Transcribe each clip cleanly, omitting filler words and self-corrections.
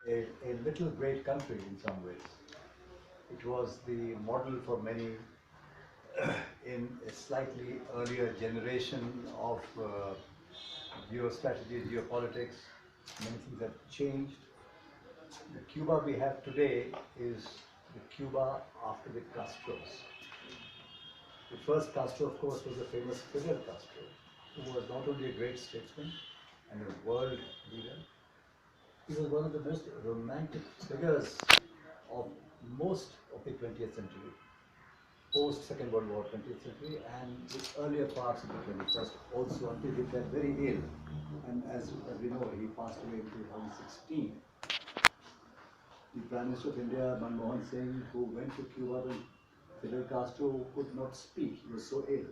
a little great country in some ways. It was the model for many in a slightly earlier generation of geostrategy, geopolitics. Many things have changed. The Cuba we have today is the Cuba after the Castros. The first Castro, of course, was the famous Fidel Castro, who was not only a great statesman and a world leader, he was one of the most romantic figures of most of the 20th century, post Second World War 20th century, and the earlier parts of the 21st also, until he fell very ill. And as we know, he passed away in 2016. The Prime Minister of India, Manmohan Singh, who went to Cuba when Fidel Castro could not speak, he was so ill.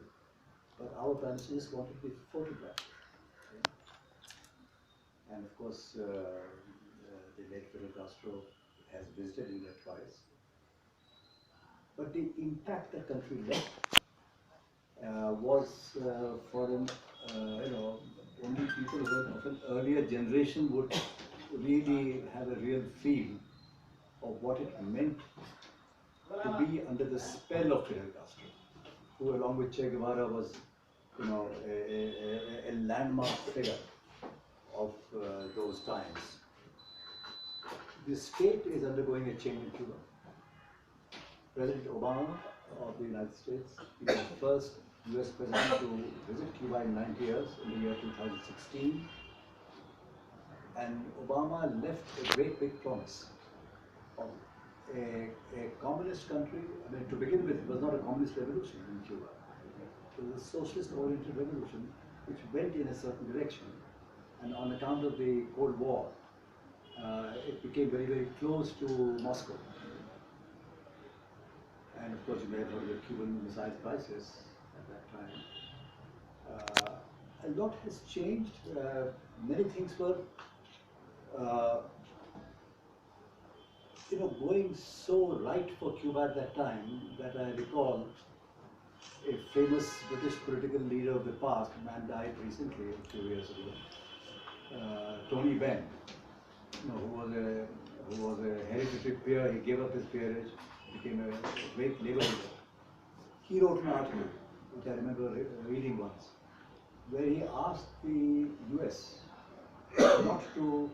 But our Prime Minister just wanted to be photographed. Okay? And of course, the late Fidel Castro has visited India twice. But the impact the country left was for an, only people who were of an earlier generation would really have a real feel of what it meant to be under the spell of Fidel Castro, who along with Che Guevara was, a landmark figure of those times. The state is undergoing a change in Cuba. President Obama of the United States, he was the first US president to visit Cuba in 90 years, in the year 2016. And Obama left a great big promise of a communist country. I mean, to begin with, it was not a communist revolution in Cuba. It was a socialist-oriented revolution which went in a certain direction. And on account of the Cold War, it became very, very close to Moscow. And of course, you may have heard of the Cuban Missile Crisis at that time. A lot has changed. Many things were, going so right for Cuba at that time that I recall a famous British political leader of the past, a man died recently, a few years ago, Tony Benn, who was a hereditary peer. He gave up his peerage, became a great labor leader. He wrote an article, which I remember reading once, where he asked the US not to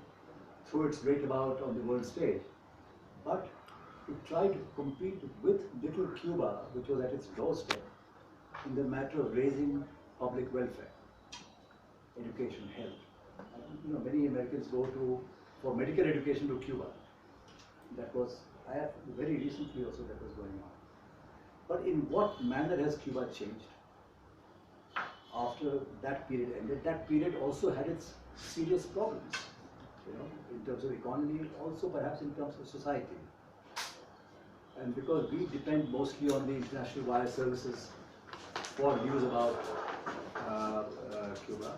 throw its weight about on the world stage, but to try to compete with little Cuba, which was at its doorstep, in the matter of raising public welfare, education, health. Many Americans go for medical education to Cuba. That was, very recently also that was going on. But in what manner has Cuba changed after that period ended? That period also had its serious problems, in terms of economy, also perhaps in terms of society. And because we depend mostly on the international wire services for news about Cuba,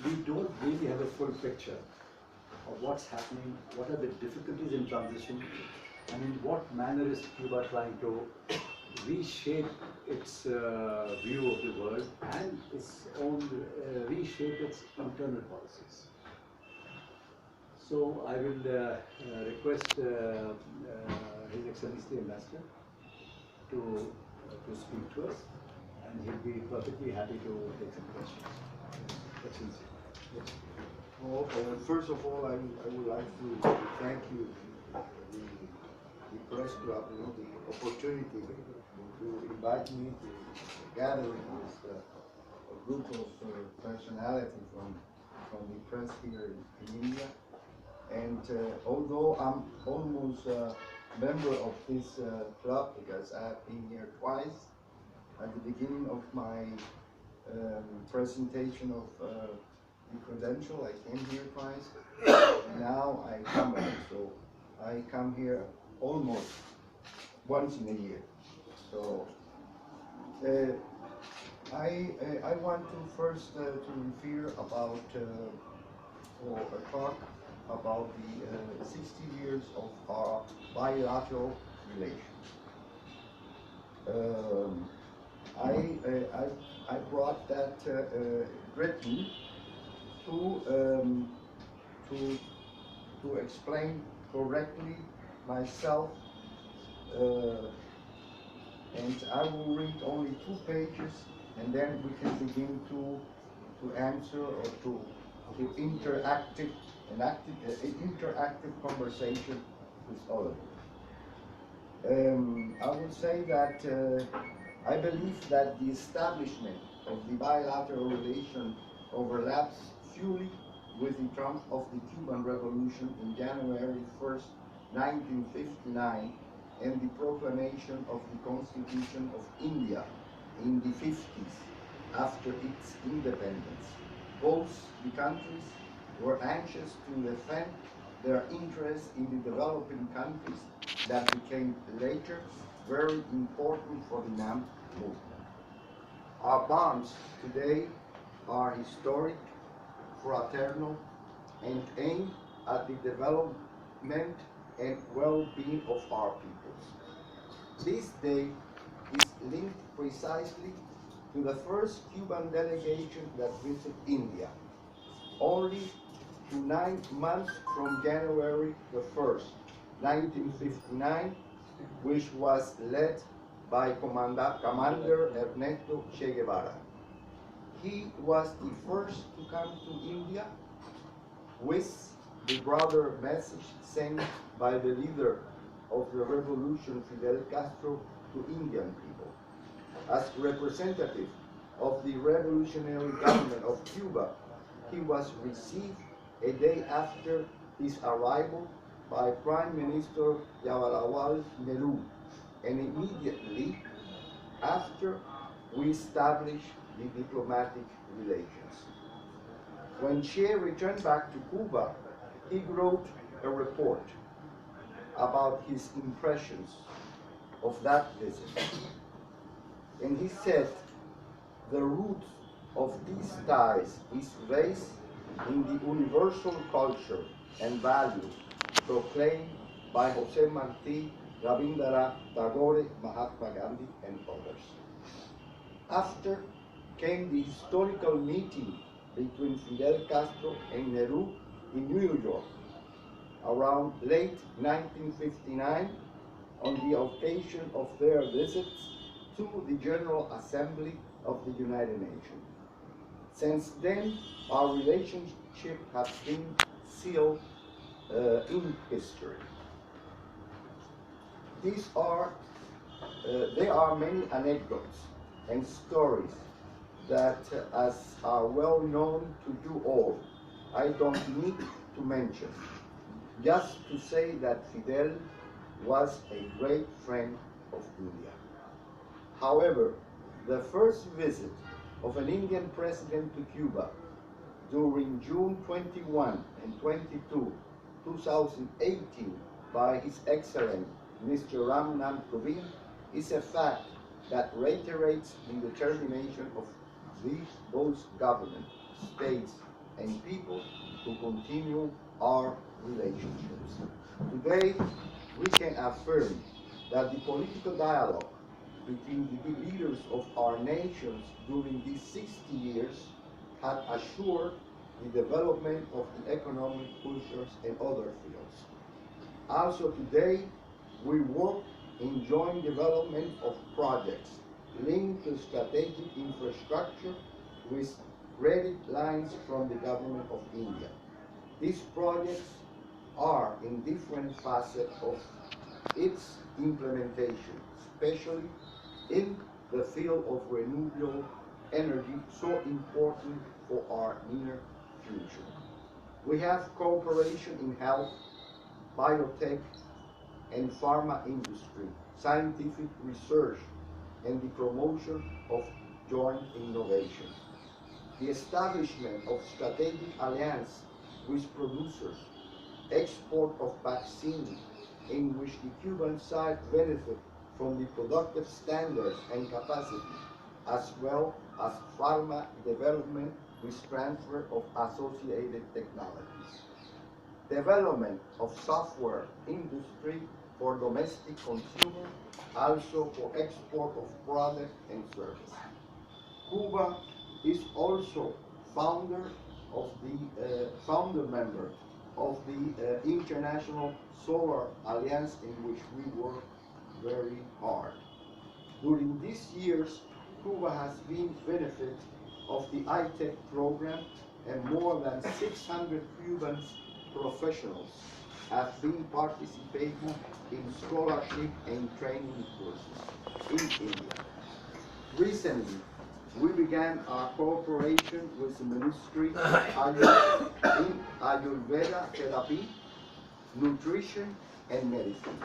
we don't really have a full picture of what's happening, what are the difficulties in transition, and in what manner is Cuba trying to reshape its view of the world and its own reshape its internal policies. So I will request His Excellency the Ambassador to speak to us, and he'll be perfectly happy to take some questions. Excellency. Yes. Well, first of all, I would like to thank you, the press club, the opportunity to invite me to a gathering with a group of personalities from the press here in India. And although I'm almost a member of this club, because I've been here twice, at the beginning of my presentation of the credential, I came here twice, and now I come here. So I come here almost once in a year. So I want to first to refer about or talk about the 60 years of our bilateral relations. I brought that written to explain correctly myself, uh, and I will read only 2 pages, and then we can begin to answer or to interactive conversation with all of you. I would say that I believe that the establishment of the bilateral relation overlaps fully with the triumph of the Cuban Revolution in January 1st, 1959, and the proclamation of the Constitution of India in the 50s after its independence. Both the countries were anxious to defend their interests in the developing countries that became later very important for the NAM movement. Our bonds today are historic, fraternal, and aim at the development and well-being of our peoples. This day is linked precisely to the first Cuban delegation that visited India, only to 9 months from January the 1st, 1959, which was led by Commander Ernesto Che Guevara. He was the first to come to India with the broader message sent by the leader of the revolution, Fidel Castro, to Indian people. As representative of the revolutionary government of Cuba, he was received a day after his arrival by Prime Minister Jawaharlal Nehru, and immediately after we established the diplomatic relations. When Che returned back to Cuba, he wrote a report about his impressions of that visit. And he said, the root of these ties is based in the universal culture and values proclaimed by Jose Marti, Rabindranath Tagore, Mahatma Gandhi, and others. After came the historical meeting between Fidel Castro and Nehru in New York around late 1959 on the occasion of their visits to the General Assembly of the United Nations. Since then, our relationship has been sealed in history. There are many anecdotes and stories that, as are well known to you all, I don't need to mention. Just to say that Fidel was a great friend of India. However, the first visit of an Indian president to Cuba during June 21 and 22, 2018, by His Excellency Mr. Ramnath Kovind is a fact that reiterates the determination of both government, states, and people to continue our relationships. Today, we can affirm that the political dialogue between the leaders of our nations during these 60 years had assured the development of the economic, cultures, and other fields. Also today, we work in joint development of projects linked to strategic infrastructure with credit lines from the government of India. These projects are in different facets of its implementation, especially in the field of renewable energy, so important for our near future. We have cooperation in health, biotech, and pharma industry, scientific research, and the promotion of joint innovation. The establishment of strategic alliance with producers, export of vaccines, in which the Cuban side benefit from the productive standards and capacity, as well as pharma development with transfer of associated technologies. Development of software industry for domestic consumer, also for export of product and service. Cuba is also founder member of the International Solar Alliance, in which we work very hard. During these years, Cuba has been benefit of the ITEC program, and more than 600 Cuban professionals have been participating in scholarship and training courses in India. Recently, we began our cooperation with the Ministry in Ayurveda therapy, nutrition, and medicines.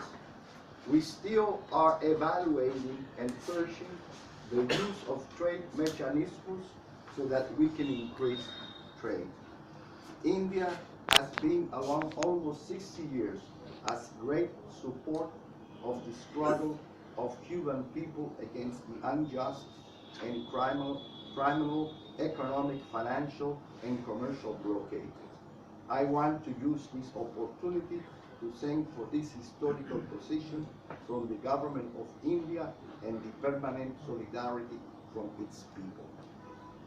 We still are evaluating and searching the use of trade mechanisms so that we can increase trade. India has been along almost 60 years as great support of the struggle of Cuban people against the unjust and criminal economic, financial, and commercial blockade. I want to use this opportunity to thank for this historical position from the government of India and the permanent solidarity from its people.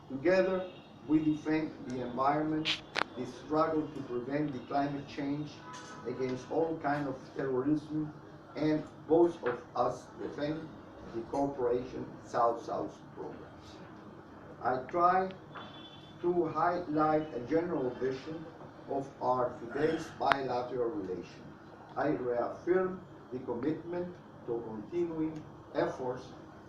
Together, we defend the environment, the struggle to prevent the climate change, against all kinds of terrorism, and both of us defend the cooperation South-South programs. I try to highlight a general vision of our today's bilateral relation. I reaffirm the commitment to continuing efforts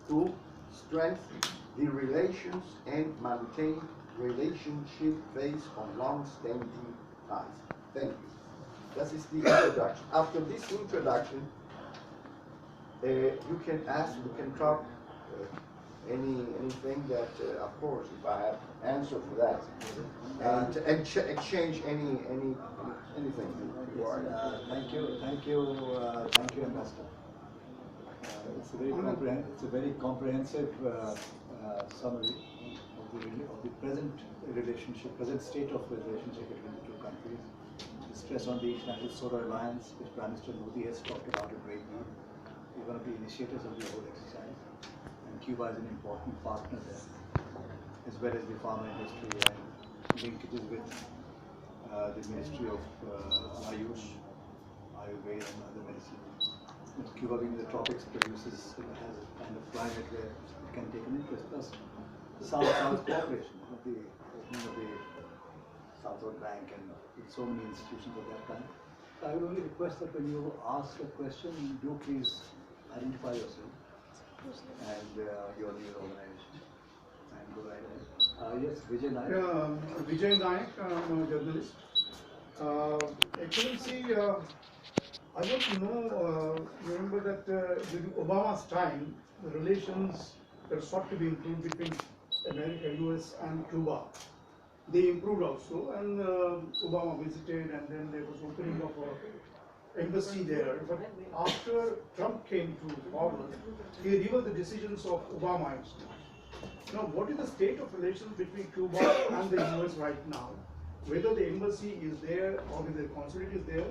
to strengthen the relations and maintain relationship based on long-standing ties. Thank you. That is the introduction. After this introduction, you can ask, you can talk anything that, of course, if I have answer for that, and exchange anything. Thank you, Ambassador. It's a very comprehensive summary of the present relationship, present state of relationship between the two countries. The stress on the International Solar Alliance, which Prime Minister Modi has talked about a great deal, is one of the initiators of the whole exercise. And Cuba is an important partner there, as well as the pharma industry and linkages with the Ministry of Ayush, Ayurveda, and other medicine. Cuba, being in the tropics, produces, has a kind of climate where it can take an interest. Plus, South-South cooperation, the opening of the Southward Bank, and with so many institutions of that kind. I would only request that when you ask a question, do please identify yourself and your organization. And go right ahead. Yes, Vijay Nayak. Vijay Nayak, I'm a journalist. Actually, see, I want to know, remember that during Obama's time, the relations were sought to be improved between America, US and Cuba. They improved also, and Obama visited, and then there was opening of an embassy there. But after Trump came to power, he reversed the decisions of Obama. Now, what is the state of relations between Cuba and the US right now? Whether the embassy is there or whether the consulate is there,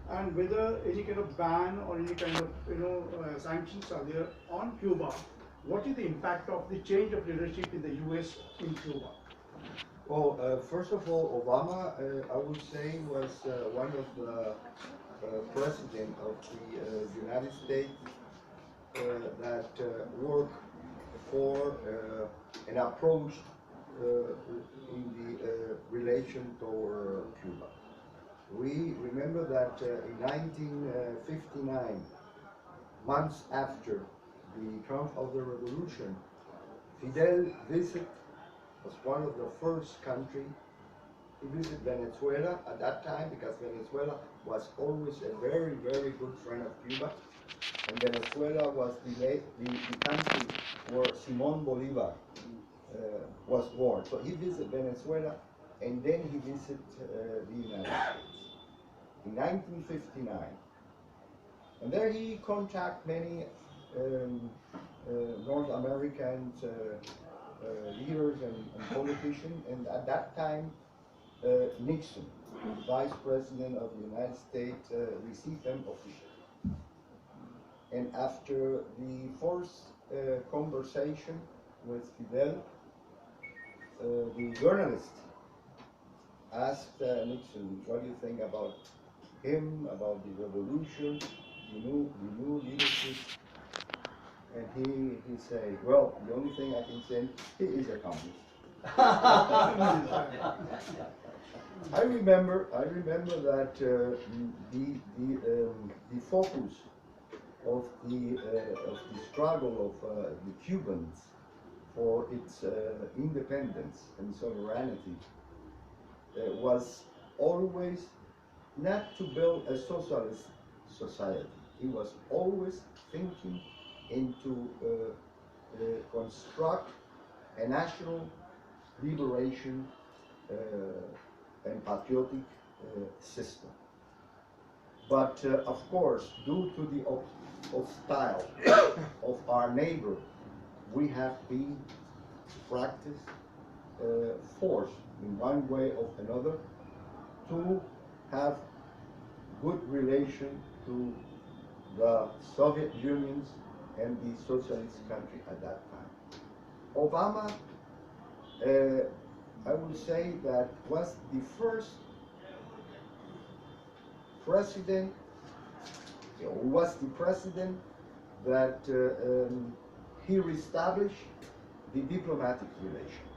and whether any kind of ban or any kind of sanctions are there on Cuba. What is the impact of the change of leadership in the US in Cuba? Well, first of all, Obama, I would say, was one of the president of the United States that worked for an approach in the relation toward Cuba. We remember that in 1959, months after the triumph of the revolution, Fidel was one of the first country to visit Venezuela at that time, because Venezuela was always a very, very good friend of Cuba. And Venezuela was the country where Simón Bolívar was born. So he visited Venezuela, and then he visited the United States in 1959. And there he contacted many North American leaders and politicians, and at that time Nixon, Vice President of the United States, received them officially. And after the first conversation with Fidel, the journalist asked Nixon, what do you think about him, about the revolution, the new leadership? And he said, well, the only thing I can say, he is a communist. I remember that the focus of the struggle of the Cubans for its independence and sovereignty was always not to build a socialist society. He was always thinking into construct a national liberation and patriotic system. But of course, due to the hostile of our neighbor, we have been practiced forced in one way or another to have good relation to the Soviet Union and the socialist country at that time. Obama, I would say that was the first president, was the president that he reestablished the diplomatic relation.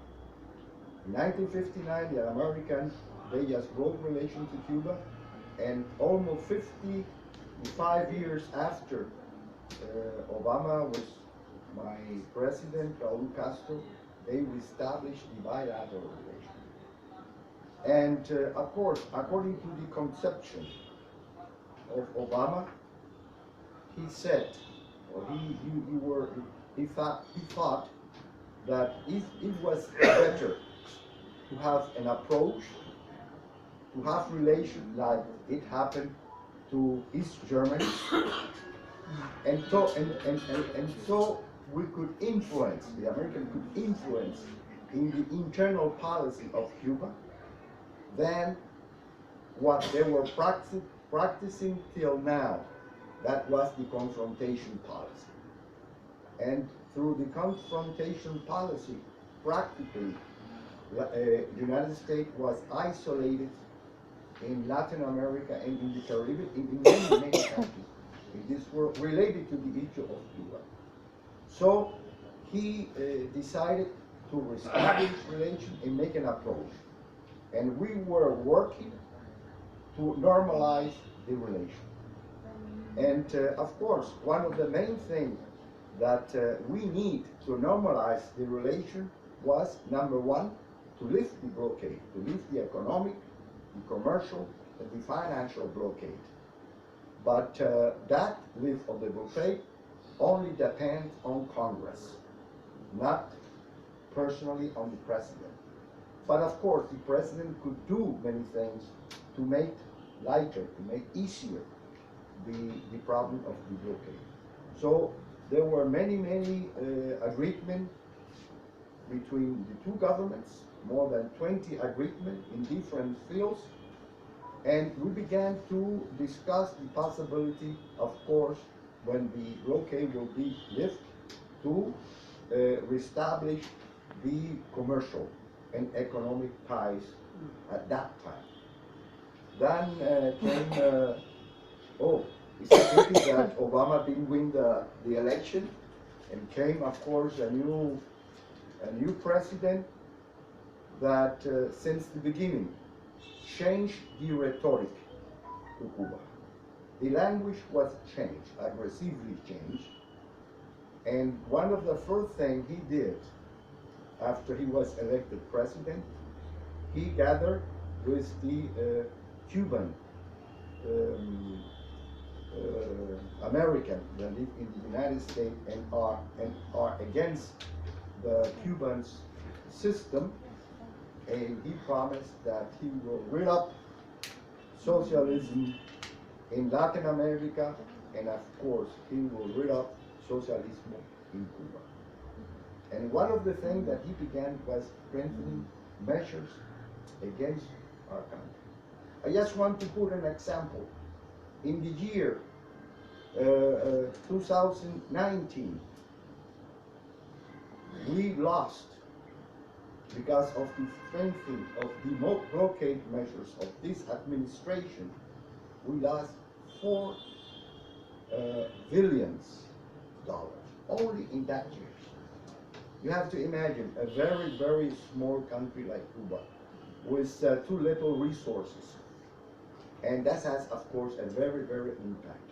In 1959, the Americans, they just broke relations to Cuba, and almost 55 years after Obama was my president, Raul Castro, they reestablished the bilateral relation. And of course, according to the conception of Obama, he said, or he thought that it was better to have an approach, to have relations like it happened to East Germany, and so we could influence, the Americans could influence in the internal policy of Cuba than what they were practicing till now. That was the confrontation policy. And through the confrontation policy, practically, the United States was isolated in Latin America and in the Caribbean, in many countries. This were related to the issue of Cuba. So he decided to reestablish relations and make an approach. And we were working to normalize the relation. And of course, one of the main things that we need to normalize the relation was, number one, to lift the blockade, to lift the economic, the commercial, and the financial blockade. But that lift of the blockade only depends on Congress, not personally on the president. But of course, the president could do many things to make lighter, to make easier the problem of the blockade. So there were many agreements between the two governments, more than 20 agreements in different fields, and we began to discuss the possibility, of course, when the blockade will be lifted, to reestablish the commercial and economic ties at that time. Then came, it's a pity that Obama didn't win the election, and came, of course, a new president that since the beginning changed the rhetoric to Cuba. The language was changed, aggressively changed, and one of the first things he did after he was elected president, he gathered with the Cuban American that live in the United States and are against the Cuban system, and he promised that he will rid up socialism in Latin America, and of course he will rid up socialism in Cuba. And one of the things that he began was strengthening measures against our country. I just want to put an example. In the year 2019, we lost because of the strengthening of the blockade measures of this administration, we lost $4 billion only in that year. You have to imagine a very, very small country like Cuba with too little resources. And that has, of course, a very, very impact.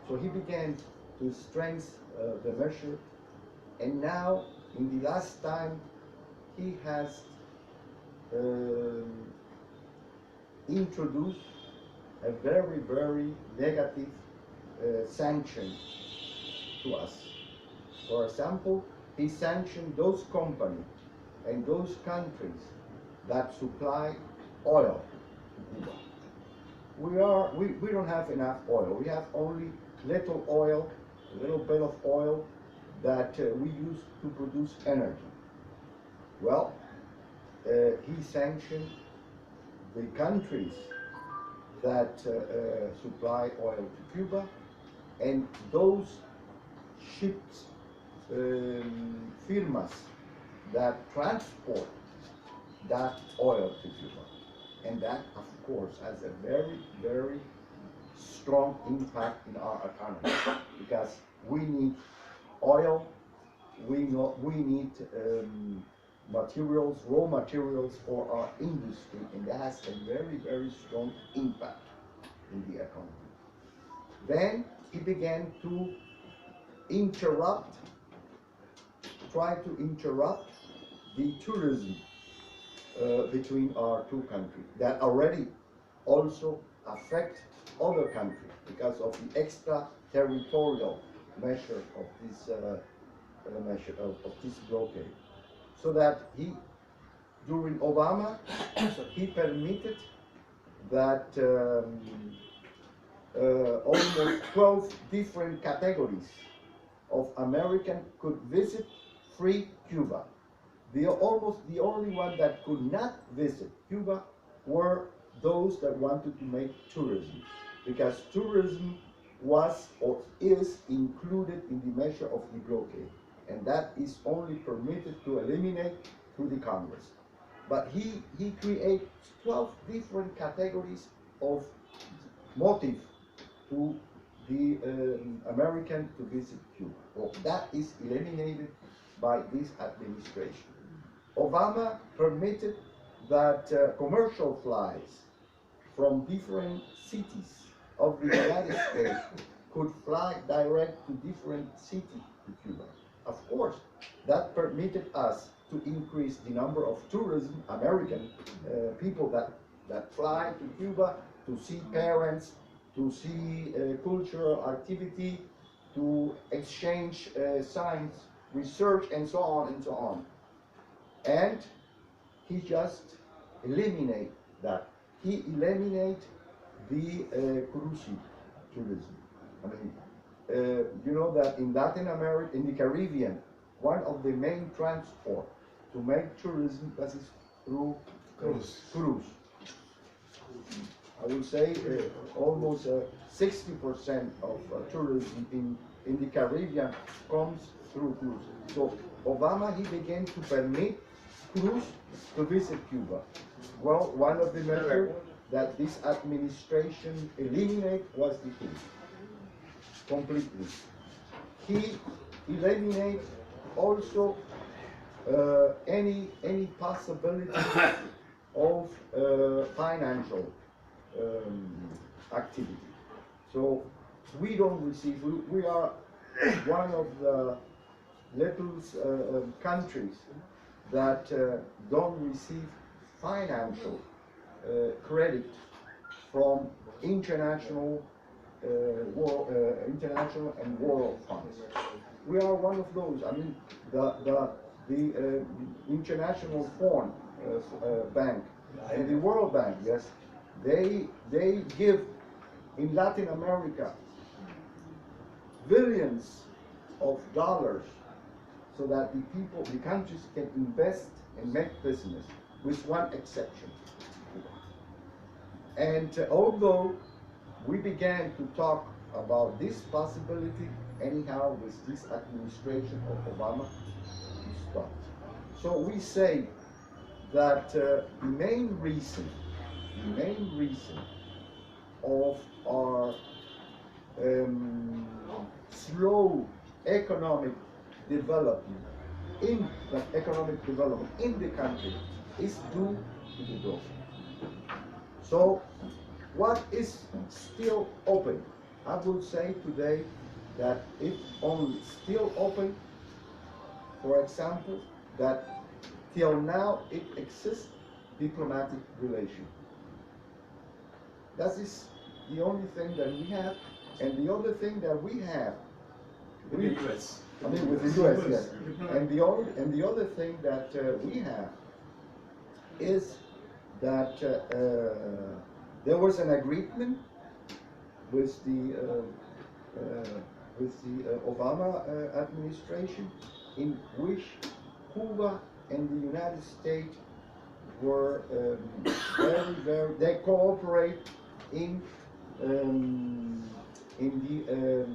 So he began to strengthen the measure, and now, in the last time, he has introduced a very, very negative sanction to us. For example, he sanctioned those companies and those countries that supply oil to Cuba. We don't have enough oil. We have only little oil, a little bit of oil that we use to produce energy. Well, he sanctioned the countries that supply oil to Cuba, and those ships, firmas that transport that oil to Cuba. And that, of course, has a very, very strong impact in our economy, because we need oil, we need materials, raw materials for our industry, and that has a very, very strong impact in the economy. Then he began to try to interrupt the tourism between our two countries that already also affect other countries because of the extraterritorial measure of this of this blockade. So that during Obama, he permitted that almost 12 different categories of Americans could visit free Cuba. Almost the only one that could not visit Cuba were those that wanted to make tourism, because tourism was or is included in the measure of the blockade, and that is only permitted to eliminate through the Congress. But he created 12 different categories of motive to the American to visit Cuba. Well, that is eliminated by this administration. Obama permitted that commercial flights from different cities of the United States could fly direct to different cities to Cuba. Of course, that permitted us to increase the number of tourism, American people that fly to Cuba to see parents, to see cultural activity, to exchange science, research, and so on and so on. And he just eliminated that. He eliminated the cruise tourism. I mean, you know that in Latin America, in the Caribbean, one of the main transport to make tourism passes through cruise. I would say almost 60% of tourism in the Caribbean comes through cruise. So Obama, he began to permit cruise to visit Cuba. Well, one of the measures that this administration eliminated was the cruise completely. He eliminated also any possibility of financial activity. So we don't receive, we are one of the little countries that don't receive financial credit from international international and world funds. We are one of those. I mean, the International Fund Bank and the World Bank, yes, they give in Latin America billions of dollars so that the countries can invest and make business, with one exception. And although we began to talk about this possibility, anyhow, with this administration of Obama, it stopped. So we say that the main reason of our slow economic development in the country is due to the growth. So what is still open? I would say today that it only still open, for example, that till now it exists diplomatic relation. That is the only thing that we have, and the other thing that we have With the US. I mean, with the US, yes. And the other thing that we have is that there was an agreement with the Obama administration in which Cuba and the United States were they cooperate in the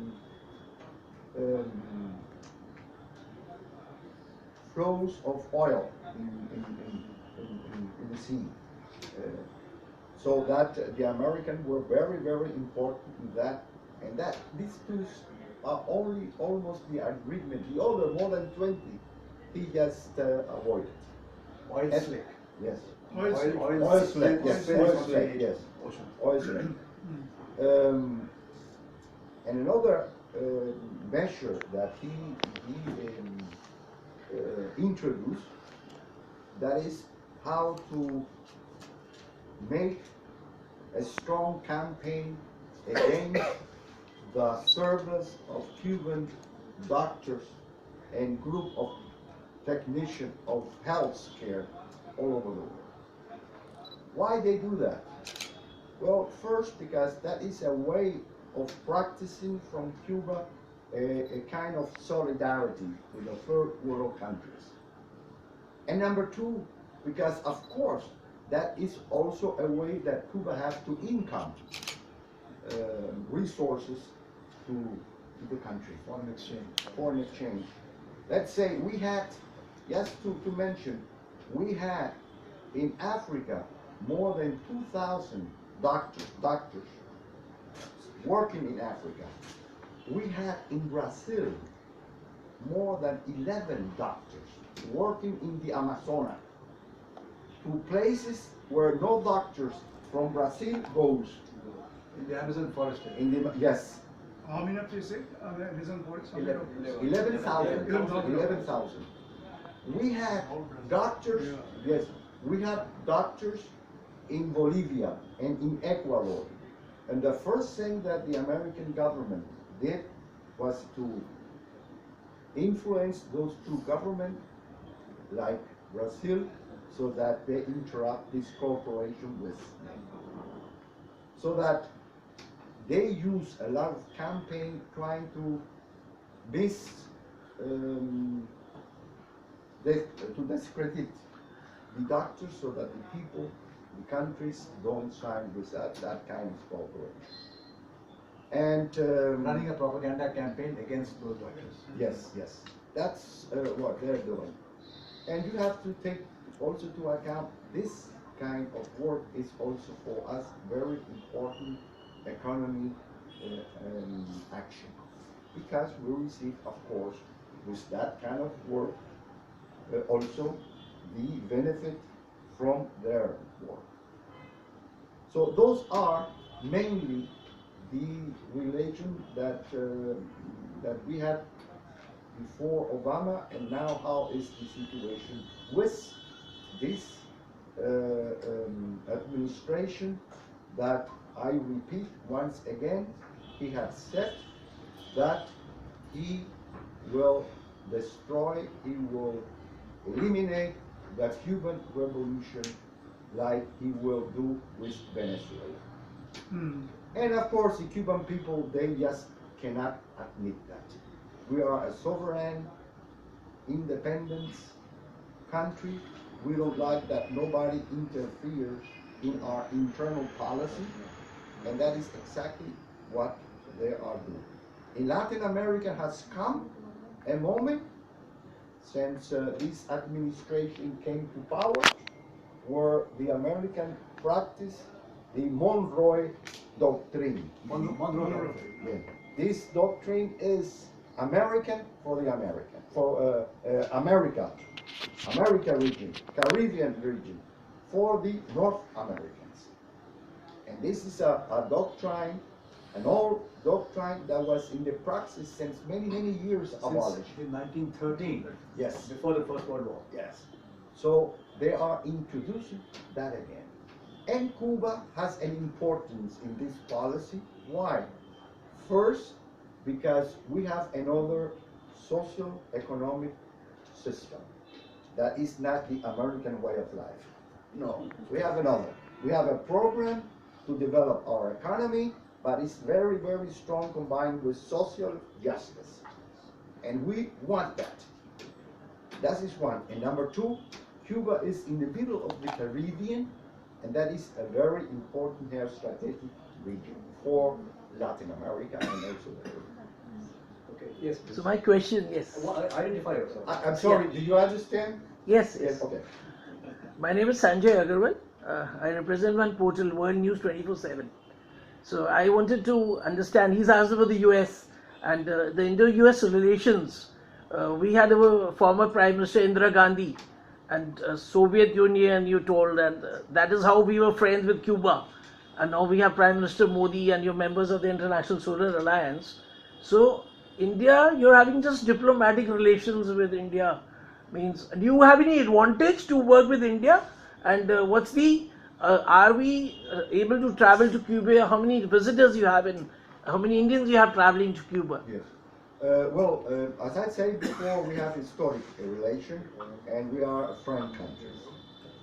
flows of oil in the sea. So that the Americans were very, very important in that, and that these two are only almost the agreement. The other, more than 20, he just avoided. Oil And- slick. Yes. Oil slick. Oil slick, yes. Oil Oil slick. slick, yes. Ocean. Oil slick. And another measure that he introduced, that is how to make a strong campaign against the service of Cuban doctors and group of technicians of health care all over the world. Why they do that? Well, first, because that is a way of practicing from Cuba a kind of solidarity with the third world countries. And number two, because of course, that is also a way that Cuba has to income resources to the country. Foreign exchange. Foreign exchange. Let's say we had, just to mention, we had in Africa more than 2,000 doctors working in Africa. We had in Brazil more than 11 doctors working in the Amazonas, to places where no doctors from Brazil goes. In the Amazon forest. Yes, How many of you say Amazon forest? 11,000. 11,000. We had doctors, yes, we had doctors in Bolivia and in Ecuador. And the first thing that the American government did was to influence those two governments, like Brazil, so that they interrupt this cooperation with them. So that they use a lot of campaign trying to to discredit the doctors, so that the people, the countries don't sign with that kind of cooperation. And Running a propaganda campaign against those doctors. yes, that's what they're doing. And you have to take also to account this kind of work is also for us very important economy action, because we receive, of course, with that kind of work also the benefit from their work. So those are mainly the relation that that we had before Obama, and now how is the situation with this administration that, I repeat once again, he has said that he will destroy, he will eliminate the Cuban Revolution like he will do with Venezuela. And of course, the Cuban people, they just cannot admit that. We are a sovereign, independent country. We don't like that nobody interferes in our internal policy, and that is exactly what they are doing. In Latin America has come a moment since this administration came to power where the American practice the Monroe Doctrine. Monroe. Yeah. This doctrine is American for the American, for America region, Caribbean region, for the North Americans. And this is a doctrine, an old doctrine that was in the praxis since many, many years abolished. Since 1913. Yes. Before the First World War. Yes. So they are introducing that again. And Cuba has an importance in this policy. Why? First, because we have another social economic system that is not the American way of life. No, we have another. We have a program to develop our economy, but it's very, very strong combined with social justice. And we want that. That is one. And number two, Cuba is in the middle of the Caribbean, and that is a very important strategic region for Latin America and also the Caribbean. Okay, yes. So my question, yes. Well, identify yourself. I'm sorry, do you understand? Yes, Yes, yes. okay. My name is Sanjay Agarwal. I represent one portal, World News 24/7. So I wanted to understand, he's asked about the US and the Indo-US relations. We had our former Prime Minister Indira Gandhi and Soviet Union, you told, and that is how we were friends with Cuba. And now we have Prime Minister Modi and you're members of the International Solar Alliance. So India, you're having just diplomatic relations with India. Means, do you have any advantage to work with India? And what's the, are we able to travel to Cuba? How many visitors you have and how many Indians you have traveling to Cuba? Yes. As I said before, we have historic relation, and we are a friend country.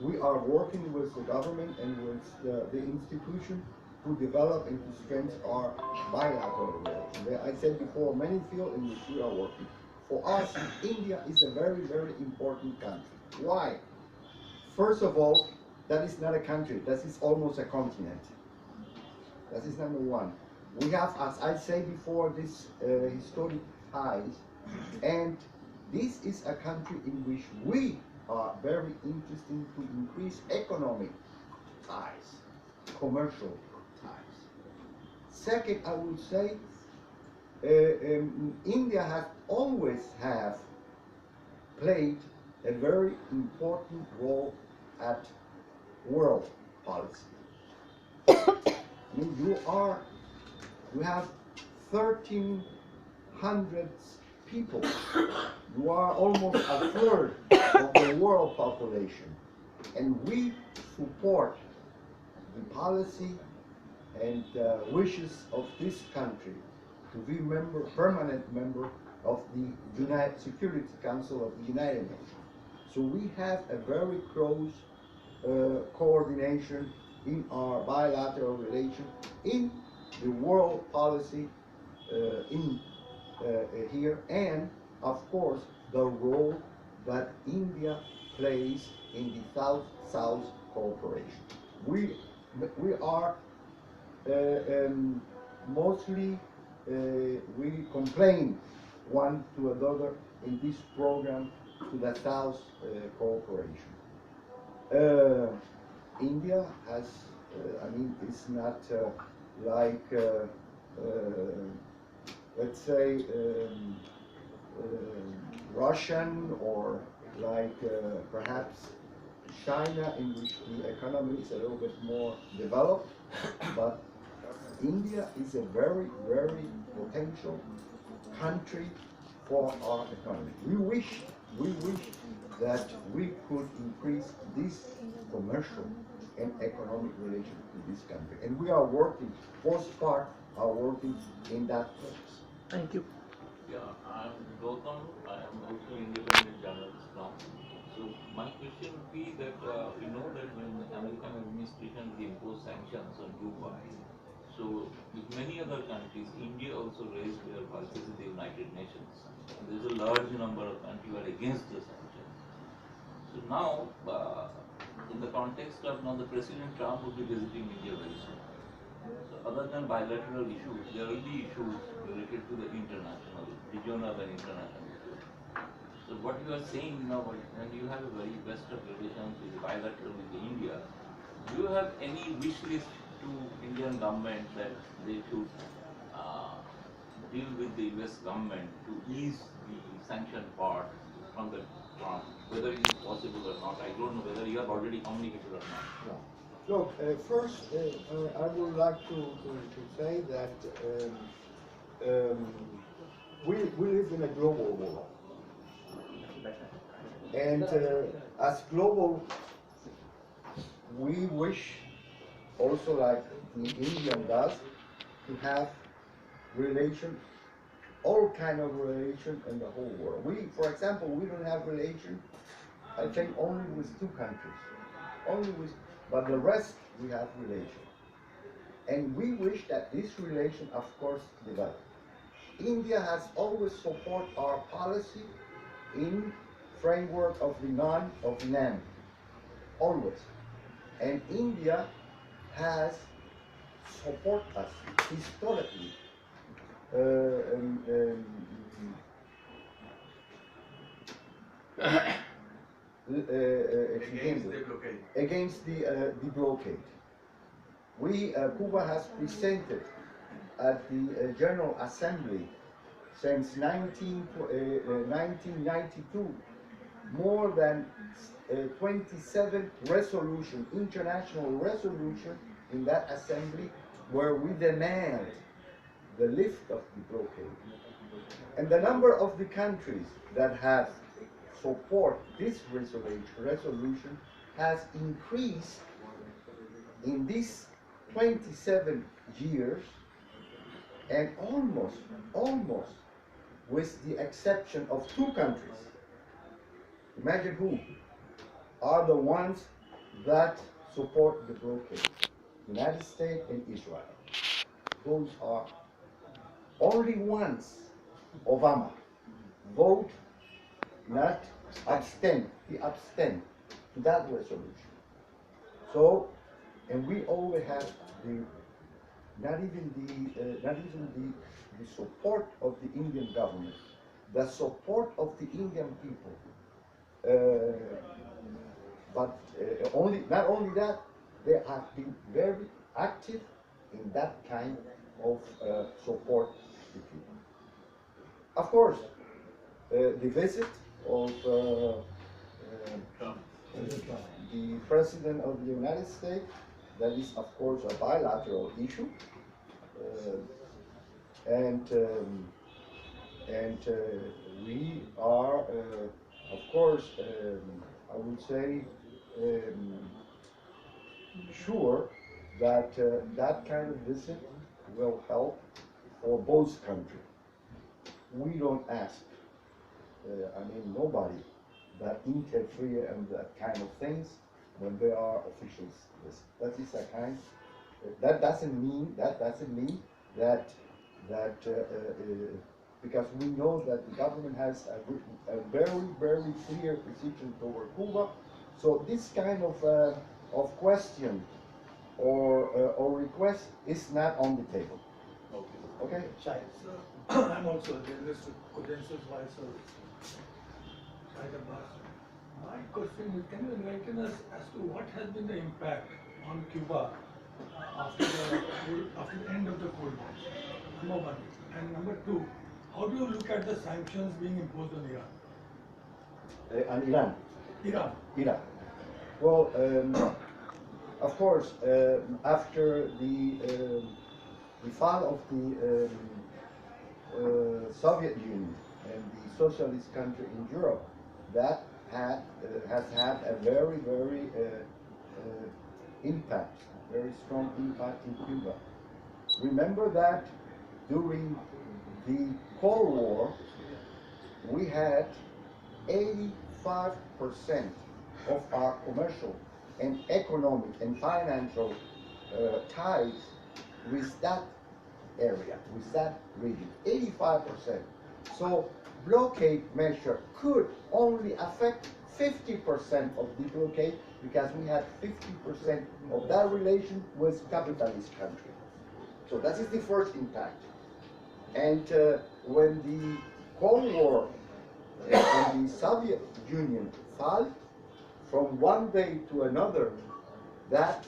We are working with the government and with the institution to develop and to strengthen our bilateral relations. I said before, many fields in which we are working. For us, India is a very, very important country. Why? First of all, that is not a country, that is almost a continent. That is number one. We have, as I said before, this historic ties, and this is a country in which we are very interested to increase economic ties, commercial ties. Second, I would say, India has always played a very important role at world policy. I mean, you have 1,300 people. You are almost a third of the world population. And we support the policy and wishes of this country to be permanent member of the United Security Council of the United Nations. So we have a very close coordination in our bilateral relation in the world policy here, and of course the role that India plays in the South-South cooperation. We are mostly we complain one to another in this program to the South cooperation. India has, I mean, it's not like, let's say, Russian or like perhaps China, in which the economy is a little bit more developed, but India is a very, very potential country for our economy. We wish that we could increase this commercial and economic relation with this country. And we are working, both parts are working in that place. Thank you. Yeah, I'm Gautam. I am also independent journalist now. So my question would be that we know that when the American administration imposed sanctions on Cuba, so with many other countries, India also raised their voices in the United Nations. And there's a large number of countries who are against the sanctions. So now, in the context of now the President Trump will be visiting India very soon. So other than bilateral issues, there will be issues related to the international, regional and international issues. So what you are saying now, and you have a very best of relations with bilateral with India, do you have any wish list to Indian government that they should deal with the US government to ease the sanction part from the Trump? Whether it is possible or not, I don't know whether you have already communicated or not. No. Look, first, I would like to say that we live in a global world. And as global, we wish, also like the Indian does, to have relation, all kind of relation in the whole world. We, for example, we don't have relation, I think, only with two countries. Only with, but the rest we have relation. And we wish that this relation, of course, develop. India has always supported our policy in framework of the NAM, always. And India has supported us historically against the blockade. Cuba has presented at the General Assembly since 1992 more than 27 resolutions, international resolutions in that assembly where we demand the lift of the blockade. And the number of the countries that have support this resolution has increased in these 27 years, and almost with the exception of two countries. Imagine who are the ones that support the blockade: United States and Israel. Those are only once Obama vote not abstain. He abstained to that resolution. So, and we always have the not even the support of the Indian government, the support of the Indian people. But not only that, they have been very active in that kind of support to people. Of course, the visit of the President of the United States, that is of course a bilateral issue, and we are of course I would say sure that that kind of visit will help for both countries. We don't ask, nobody that interfere in that kind of things when there are officials. That is a kind. That doesn't mean that because we know that the government has a very clear position toward Cuba. So this kind of question or request is not on the table. Okay. Sir, I'm also a journalist with credentials via service. My question is, can you enlighten us as to what has been the impact on Cuba after the end of the Cold War? Number one. And number two, how do you look at the sanctions being imposed on Iran? On Iran. Iran. Well, of course, after the fall of the Soviet Union and the socialist country in Europe, that has had a very impact, very strong impact in Cuba. Remember that during the Cold War, we had 85% of our commercial and economic and financial ties with that area, with that region, 85%. So blockade measure could only affect 50% of the blockade because we had 50% of that relation with capitalist country. So that is the first impact. And when the Cold War when the Soviet Union fell, from one day to another, that